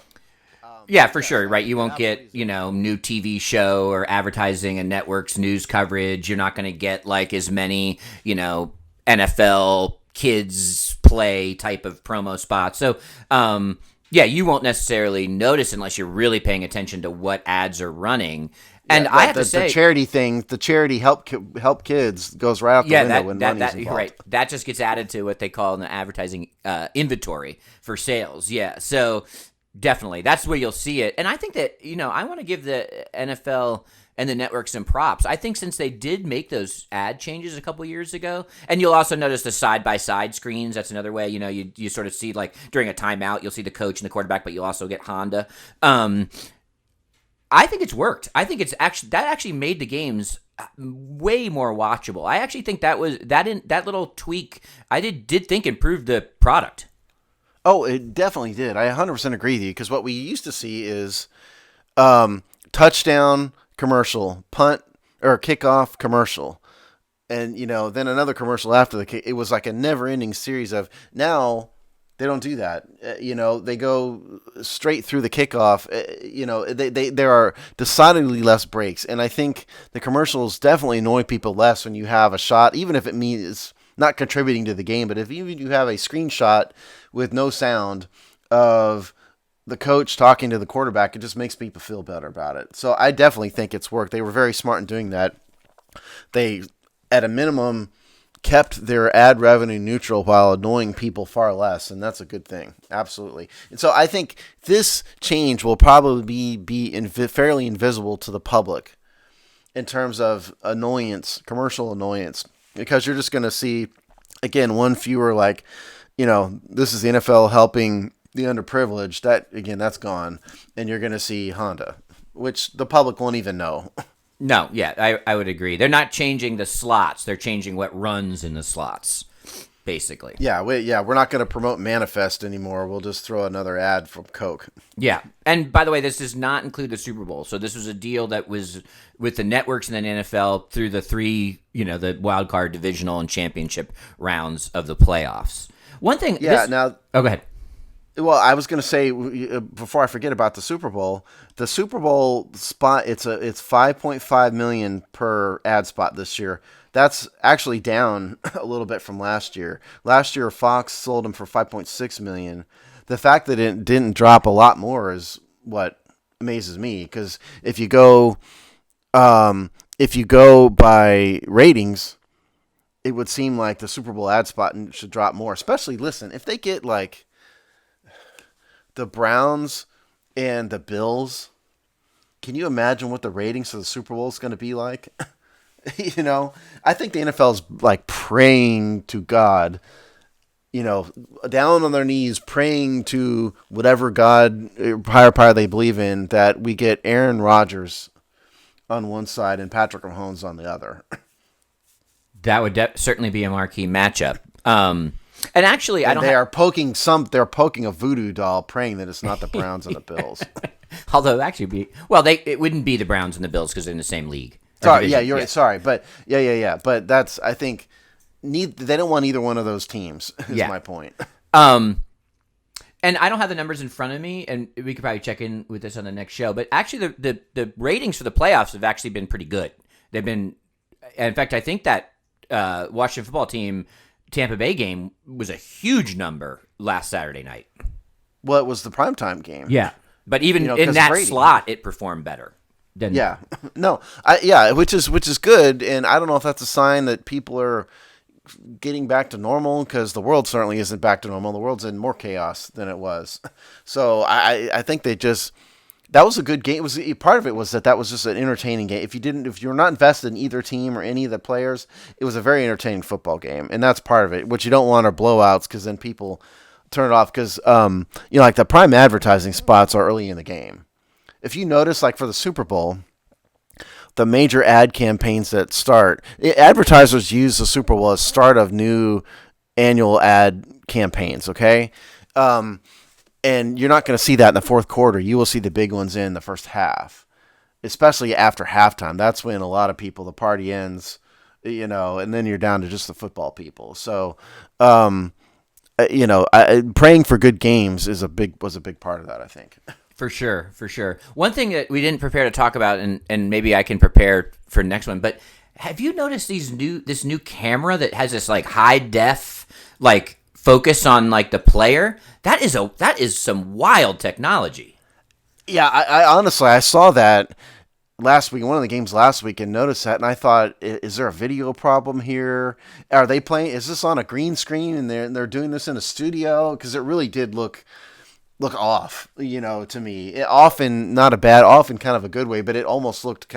Yeah, for sure, right? You won't get, new TV show or advertising and networks news coverage. You're not going to get like as many, NFL kids play type of promo spots. So, you won't necessarily notice unless you're really paying attention to what ads are running. And I have to say, the charity thing, the charity help kids goes right out the window when money's involved. Right. That just gets added to what they call in the advertising inventory for sales. Yeah. So definitely, that's where you'll see it. And I think that I want to give the NFL and the network some props. I think since they did make those ad changes a couple years ago, and you'll also notice the side-by-side screens. That's another way, you sort of see like during a timeout, you'll see the coach and the quarterback, but you'll also get Honda. I think it's worked. I think that actually made the games way more watchable. I actually think that little tweak I did think improved the product. Oh, it definitely did. I 100% agree with you because what we used to see is touchdown commercial, punt or kickoff commercial, and then another commercial after the kick. It was like a never-ending series of now. They don't do that. They go straight through the kickoff. There are decidedly less breaks. And I think the commercials definitely annoy people less when you have a shot, even if it means not contributing to the game. But if even you have a screenshot with no sound of the coach talking to the quarterback, it just makes people feel better about it. So I definitely think it's worked. They were very smart in doing that. They, at a minimum, kept their ad revenue neutral while annoying people far less, and that's a good thing. Absolutely. And so I think this change will probably be fairly invisible to the public in terms of annoyance, commercial annoyance, because you're just going to see, again, one fewer, like, this is the NFL helping the underprivileged. That, again, that's gone. And you're going to see Honda, which the public won't even know. No, yeah, I would agree. They're not changing the slots. They're changing what runs in the slots, basically. Yeah, we're not going to promote Manifest anymore. We'll just throw another ad from Coke. Yeah, and by the way, this does not include the Super Bowl. So this was a deal that was with the networks and then NFL through the three, the wild card, divisional, and championship rounds of the playoffs. One thing, now. Oh, go ahead. Well, I was going to say before I forget about the Super Bowl spot. It's $5.5 million per ad spot this year. That's actually down a little bit from last year. Last year, Fox sold them for $5.6 million. The fact that it didn't drop a lot more is what amazes me. Because if you go by ratings, it would seem like the Super Bowl ad spot should drop more. Especially, listen, if they get like the Browns and the Bills, can you imagine what the ratings for the Super Bowl is going to be like? I think the NFL is like praying to God, down on their knees, praying to whatever God, higher power they believe in, that we get Aaron Rodgers on one side and Patrick Mahomes on the other. That would certainly be a marquee matchup. And actually, They're poking a voodoo doll, praying that it's not the Browns and the Bills. Although actually, it wouldn't be the Browns and the Bills because they're in the same league. Sorry, yeah, you're right. Sorry, but yeah. But that's, I think, they don't want either one of those teams. Is my point. And I don't have the numbers in front of me, and we could probably check in with this on the next show. But actually, the ratings for the playoffs have actually been pretty good. They've been, in fact, I think that Washington football team Tampa Bay game was a huge number last Saturday night. Well, it was the primetime game. Yeah, but even in that slot, it performed better. Which is good, and I don't know if that's a sign that people are getting back to normal, because the world certainly isn't back to normal. The world's in more chaos than it was. So I think that was a good game. Part of it was that was just an entertaining game. If you're not invested in either team or any of the players, it was a very entertaining football game, and that's part of it. What you don't want are blowouts, because then people turn it off. Because like the prime advertising spots are early in the game. If you notice, like for the Super Bowl, the major ad campaigns that start, advertisers use the Super Bowl as start of new annual ad campaigns. Okay. And you're not going to see that in the fourth quarter. You will see the big ones in the first half, especially after halftime. That's when a lot of people, the party ends, and then you're down to just the football people. So, praying for good games was a big part of that, I think. For sure. One thing that we didn't prepare to talk about, and maybe I can prepare for next one, but have you noticed this new camera that has this like high def like focus on like the player? That is some wild technology. Yeah, I honestly, I saw that last week, one of the games last week, and noticed that, and I thought, is there a video problem here? Are they playing? Is this on a green screen, and they're doing this in a studio? Because it really did look off, to me. Often not a bad, often kind of a good way, but it almost looked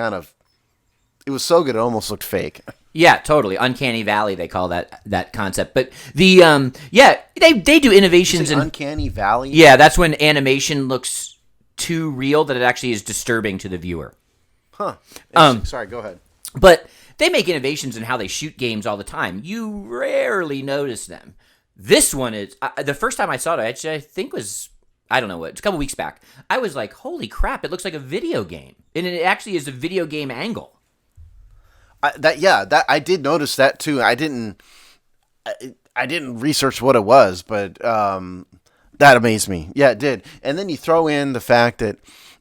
it was so good it almost looked fake. Yeah, totally. Uncanny Valley, they call that concept. But the they do innovations in Uncanny Valley. Yeah, that's when animation looks too real that it actually is disturbing to the viewer. Huh. Sorry, go ahead. But they make innovations in how they shoot games all the time. You rarely notice them. This one is the first time I saw it, actually, I think was, I don't know what, it's a couple weeks back. I was like, holy crap, it looks like a video game. And it actually is a video game angle. I did notice that too. I didn't research what it was, but that amazed me. Yeah, it did. And then you throw in the fact that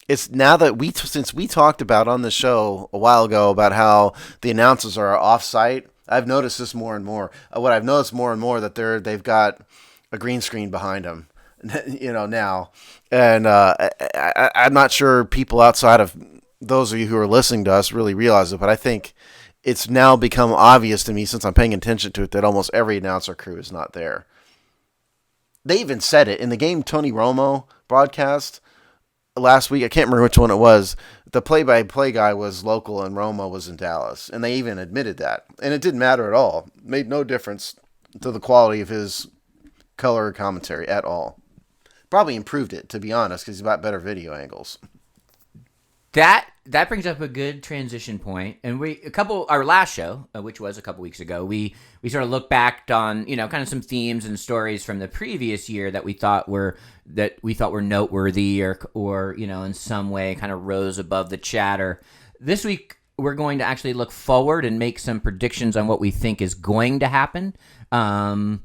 it's now that since we talked about on the show a while ago about how the announcers are off-site, I've noticed this more and more. What I've noticed more and more that they've got a green screen behind them, now, and I'm not sure people outside of those of you who are listening to us really realize it, but I think it's now become obvious to me since I'm paying attention to it that almost every announcer crew is not there. They even said it in the game Tony Romo broadcast last week. I can't remember which one it was. The play-by-play guy was local and Romo was in Dallas, and they even admitted that. And it didn't matter at all. It made no difference to the quality of his color commentary at all. Probably improved it, to be honest, because he's got better video angles. That brings up a good transition point. And our last show, which was a couple weeks ago, we sort of looked back on, kind of some themes and stories from the previous year that we thought were noteworthy or in some way kind of rose above the chatter. This week we're going to actually look forward and make some predictions on what we think is going to happen. And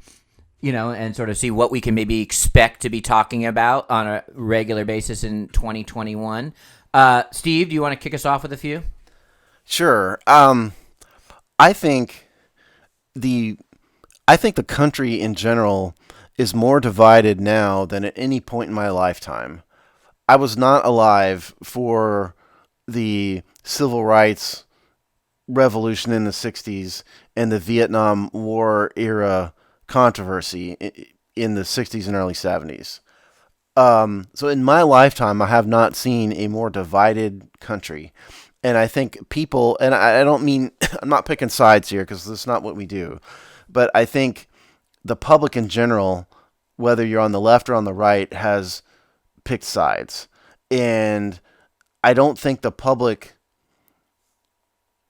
sort of see what we can maybe expect to be talking about on a regular basis in 2021. Steve, do you want to kick us off with a few? Sure. I think the country in general is more divided now than at any point in my lifetime. I was not alive for the civil rights revolution in the 60s and the Vietnam War era controversy in the 60s and early 70s. So in my lifetime, I have not seen a more divided country. And I think people, and I don't mean, I'm not picking sides here because that's not what we do, but I think the public in general, whether you're on the left or on the right, has picked sides. And I don't think the public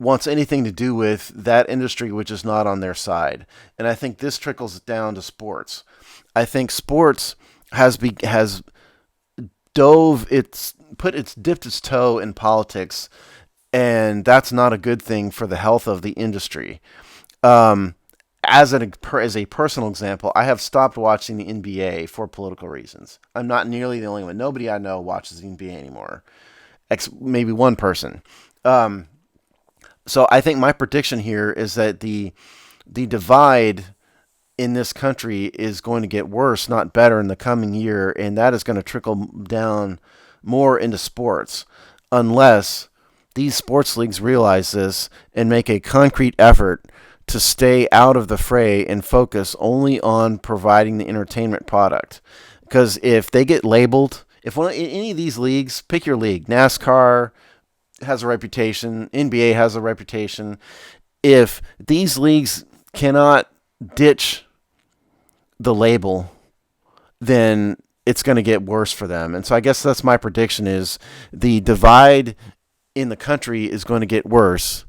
wants anything to do with that industry which is not on their side. And I think this trickles down to sports. I think sports has dipped its toe in politics, and that's not a good thing for the health of the industry. As a personal example, I have stopped watching the NBA for political reasons. I'm not nearly the only one. Nobody I know watches the NBA anymore, maybe one person. So I think my prediction here is that the divide in this country is going to get worse, not better, in the coming year, and that is going to trickle down more into sports unless these sports leagues realize this and make a concrete effort to stay out of the fray and focus only on providing the entertainment product. Because if they get labeled, if any of these leagues, pick your league, NASCAR has a reputation, NBA has a reputation. If these leagues cannot ditch the label, then it's going to get worse for them. And so I guess that's my prediction, is the divide in the country is going to get worse,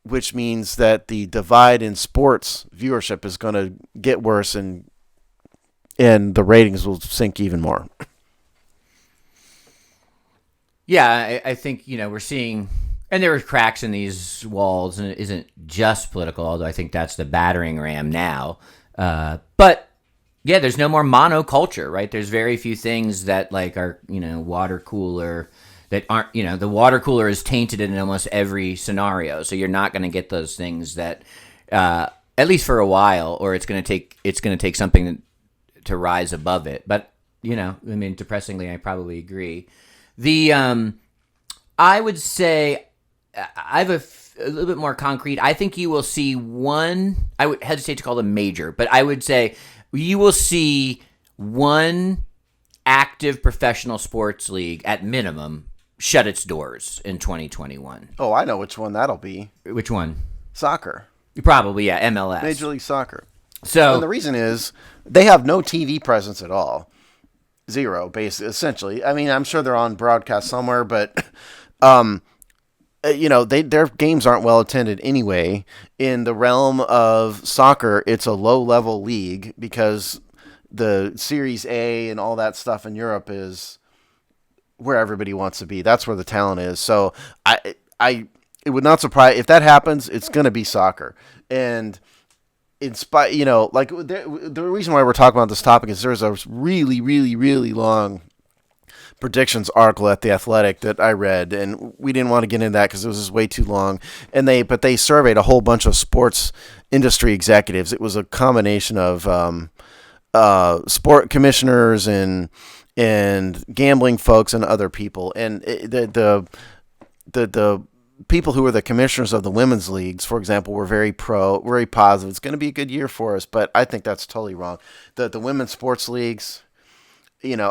which means that the divide in sports viewership is going to get worse, and the ratings will sink even more. Yeah, I think, we're seeing, and there are cracks in these walls, and it isn't just political, although I think that's the battering ram now. But yeah, there's no more monoculture, right? There's very few things that are, water cooler, that aren't, the water cooler is tainted in almost every scenario. So you're not going to get those things that, at least for a while, or it's going to take something to rise above it. But, depressingly, I probably agree. I would say I have a little bit more concrete. I think you will see one, I would hesitate to call them major, but I would say you will see one active professional sports league at minimum shut its doors in 2021. Oh, I know which one that'll be. Which one? Soccer. Probably, yeah, MLS. Major League Soccer. So, and the reason is they have no TV presence at all. Zero, basically, essentially. I mean, I'm sure they're on broadcast somewhere, but their games aren't well attended anyway. In the realm of soccer, it's a low-level league because the Series A and all that stuff in Europe is where everybody wants to be. That's where the talent is. So it would not surprise if that happens. It's going to be soccer, and the reason why we're talking about this topic is there's a really, really, really long predictions article at The Athletic that I read, and we didn't want to get into that because it was just way too long. But they surveyed a whole bunch of sports industry executives. It was a combination of sport commissioners and gambling folks and other people. And the people who are the commissioners of the women's leagues, for example, were very very positive. It's going to be a good year for us, but I think that's totally wrong. The women's sports leagues,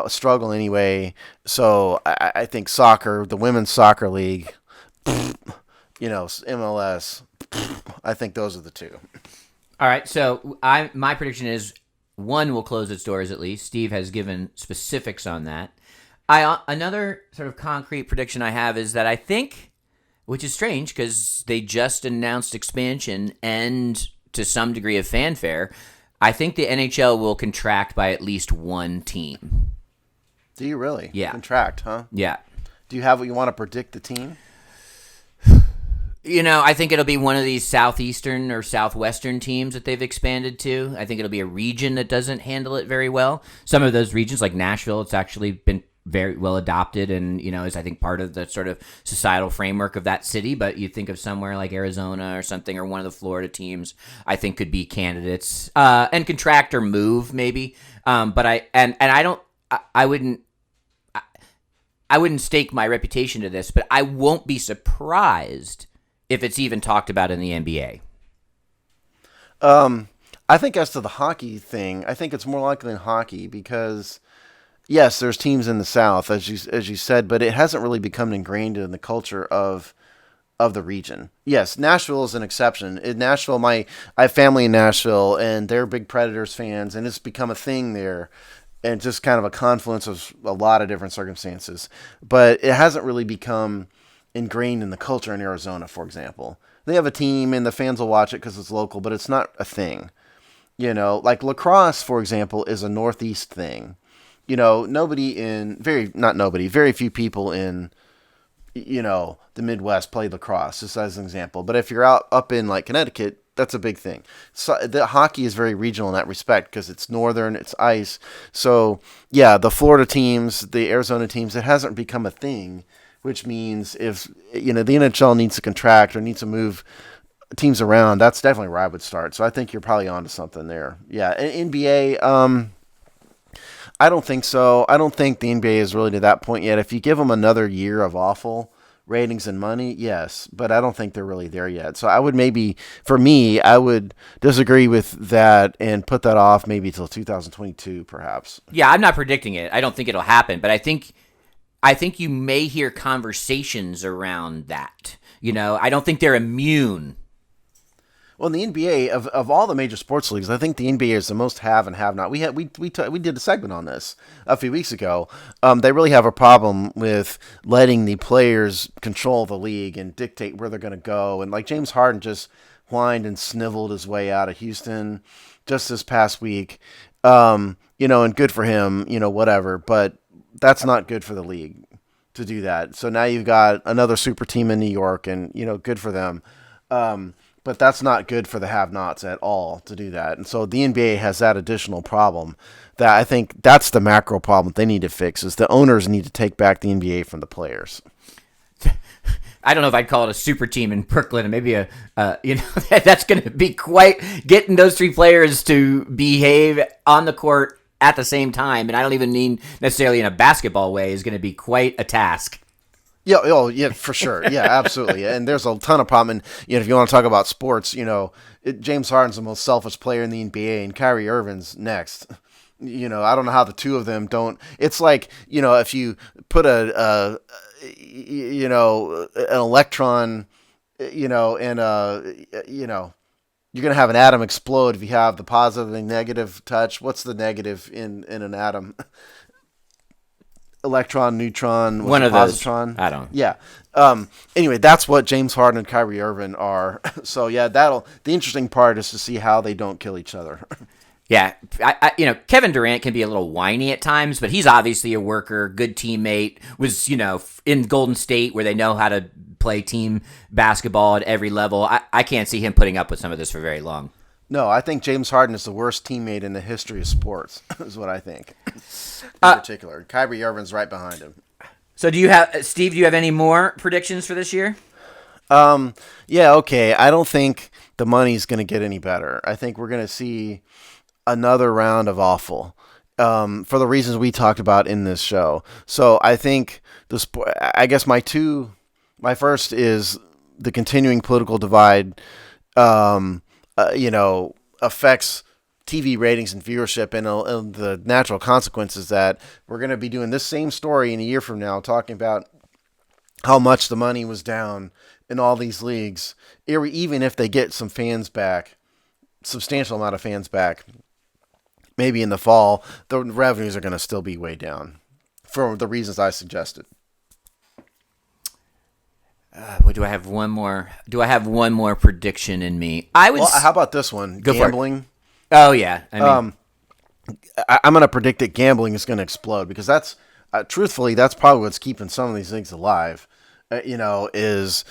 struggle anyway. So I think soccer, the women's soccer league, MLS, I think those are the two. All right, so my prediction is one will close its doors at least. Steve has given specifics on that. Another sort of concrete prediction I have is that I think, which is strange because they just announced expansion and to some degree of fanfare, I think the NHL will contract by at least one team. Do you really? Yeah. Contract, huh? Yeah. Do you have what you want to predict the team? I think it'll be one of these southeastern or southwestern teams that they've expanded to. I think it'll be a region that doesn't handle it very well. Some of those regions, like Nashville, it's actually been very well adopted and, is, I think, part of the sort of societal framework of that city. But you think of somewhere like Arizona or something, or one of the Florida teams, I think could be candidates. And contract or move, maybe. But I wouldn't stake my reputation to this, but I won't be surprised if it's even talked about in the NBA. I think as to the hockey thing, I think it's more likely in hockey because, yes, there's teams in the South, as you said, but it hasn't really become ingrained in the culture of the region. Yes, Nashville is an exception. In Nashville, I have family in Nashville, and they're big Predators fans, and it's become a thing there. And just kind of a confluence of a lot of different circumstances. But it hasn't really become ingrained in the culture in Arizona, for example. They have a team and the fans will watch it because it's local, but it's not a thing. Like lacrosse, for example, is a Northeast thing. Very few people in, the Midwest play lacrosse, just as an example. But if you're up in like Connecticut, that's a big thing. So the hockey is very regional in that respect because it's northern, it's ice. So yeah, the Florida teams, the Arizona teams, it hasn't become a thing, which means if the NHL needs to contract or needs to move teams around, that's definitely where I would start. So I think you're probably onto something there. Yeah, NBA, I don't think so. I don't think the NBA is really to that point yet. If you give them another year of awful ratings and money, yes, but I don't think they're really there yet. So I would I would disagree with that and put that off maybe till 2022, perhaps. Yeah, I'm not predicting it. I don't think it'll happen, but I think you may hear conversations around that. I don't think they're immune. Well, in the NBA, of all the major sports leagues, I think the NBA is the most have and have not. We did a segment on this a few weeks ago. They really have a problem with letting the players control the league and dictate where they're going to go. And like James Harden just whined and sniveled his way out of Houston just this past week. And good for him, whatever. But that's not good for the league to do that. So now you've got another super team in New York, and good for them. But that's not good for the have-nots at all to do that. And so the NBA has that additional problem that I think that's the macro problem they need to fix is the owners need to take back the NBA from the players. I don't know if I'd call it a super team in Brooklyn, and maybe that's going to be quite getting those three players to behave on the court at the same time. And I don't even mean necessarily in a basketball way is going to be quite a task. Yeah, yeah, for sure. Yeah, absolutely. And there's a ton of problem. And if you want to talk about sports, James Harden's the most selfish player in the NBA, and Kyrie Irving's next. I don't know how the two of them don't. It's like if you put an electron, and you're gonna have an atom explode if you have the positive and negative touch. What's the negative in an atom? Electron, neutron, one of positron. Those. I don't. Yeah. Anyway, that's what James Harden and Kyrie Irving are. So yeah, the interesting part is to see how they don't kill each other. Yeah, Kevin Durant can be a little whiny at times, but he's obviously a worker, good teammate. Was in Golden State where they know how to play team basketball at every level. I can't see him putting up with some of this for very long. No, I think James Harden is the worst teammate in the history of sports, is what I think. In particular. Kyrie Irving's right behind him. So Steve, do you have any more predictions for this year? Yeah, okay. I don't think the money's going to get any better. I think we're going to see another round of awful for the reasons we talked about in this show. So I think I guess my first is the continuing political divide, affects TV ratings and viewership, and the natural consequences that we're going to be doing this same story in a year from now, talking about how much the money was down in all these leagues, even if they get some fans back, substantial amount of fans back, maybe in the fall, the revenues are going to still be way down for the reasons I suggested. Do I have one more? Do I have one more prediction in me? How about this one? Go Gambling. Oh yeah, I mean, I'm going to predict that gambling is going to explode because that's, truthfully, that's probably what's keeping some of these things alive. Is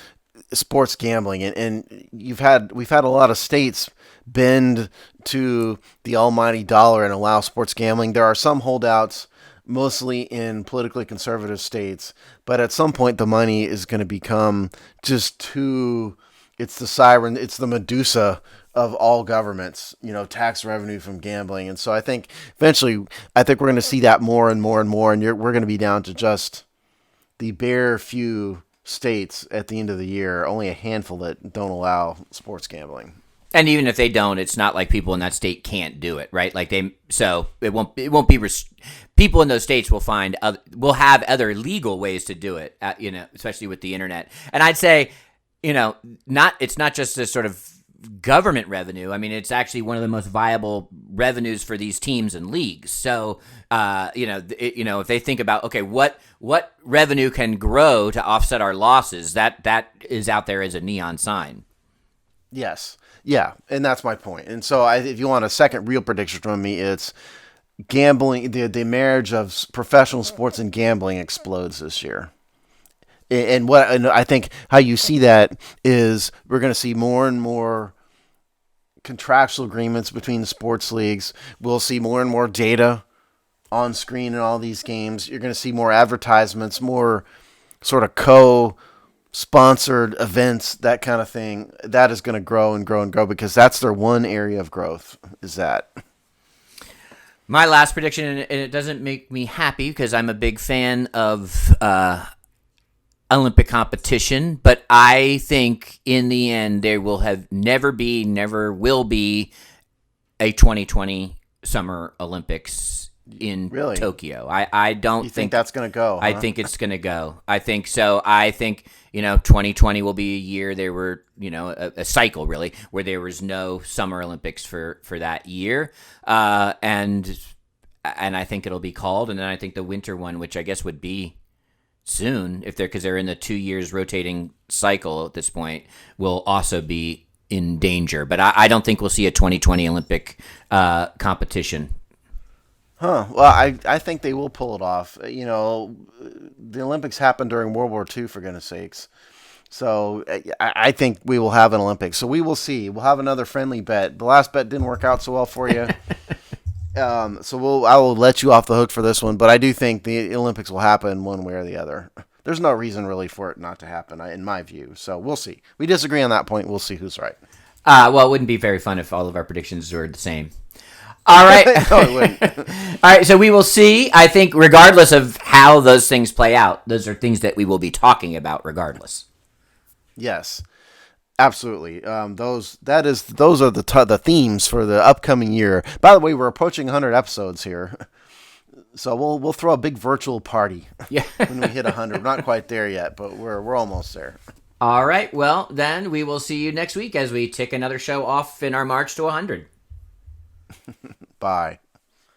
sports gambling, and we've had a lot of states bend to the almighty dollar and allow sports gambling. There are some holdouts, mostly in politically conservative states, but at some point the money is going to become just too. It's the siren. It's the Medusa of all governments, tax revenue from gambling. And so I think eventually, we're going to see that more and more and more, and we're going to be down to just the bare few states at the end of the year, only a handful that don't allow sports gambling. and even if they don't, it's not like people in that state can't do it, right? Like so it won't be people in those states will have other legal ways to do it, especially with the internet. And I'd say, it's not just this sort of government revenue. I mean, it's actually one of the most viable revenues for these teams and leagues. So, if they think about, okay, what revenue can grow to offset our losses, that is out there as a neon sign. Yes. Yeah. And that's my point. And so if you want a second real prediction from me, it's gambling. The marriage of professional sports and gambling explodes this year. And I think how you see that is we're going to see more and more contractual agreements between the sports leagues. We'll see more and more data on screen in all these games. You're going to see more advertisements, more sort of co-sponsored events, that kind of thing. That is going to grow and grow and grow because that's their one area of growth, is that. My last prediction, and it doesn't make me happy because I'm a big fan of Olympic competition, but I think in the end there will never will be a 2020 Summer Olympics in Tokyo. I don't think that's going to go. I think it's going to go. I think so. I think 2020 will be a year there were a cycle really where there was no Summer Olympics for that year, and I think it'll be called, and then I think the winter one, which I guess would be soon, because they're in the 2 years rotating cycle at this point, will also be in danger. But I don't think we'll see a 2020 Olympic competition. Well, I think they will pull it off. The Olympics happened during World War II, for goodness sakes. So I think we will have an Olympics. So we will see. We'll have another friendly bet. The last bet didn't work out so well for you. So I will let you off the hook for this one, but I do think the Olympics will happen one way or the other. There's no reason really for it not to happen, in my view. So we'll see. We disagree on that point. We'll see who's right. Well, it wouldn't be very fun if all of our predictions were the same. All right. No, it wouldn't. All right. So we will see. I think regardless of how those things play out, those are things that we will be talking about regardless. Yes. Absolutely. Those are the themes for the upcoming year. By the way, we're approaching 100 episodes here, so we'll throw a big virtual party. Yeah. When we hit 100. We're not quite there yet, but we're almost there. All right. Well, then we will see you next week as we tick another show off in our march to 100. Bye.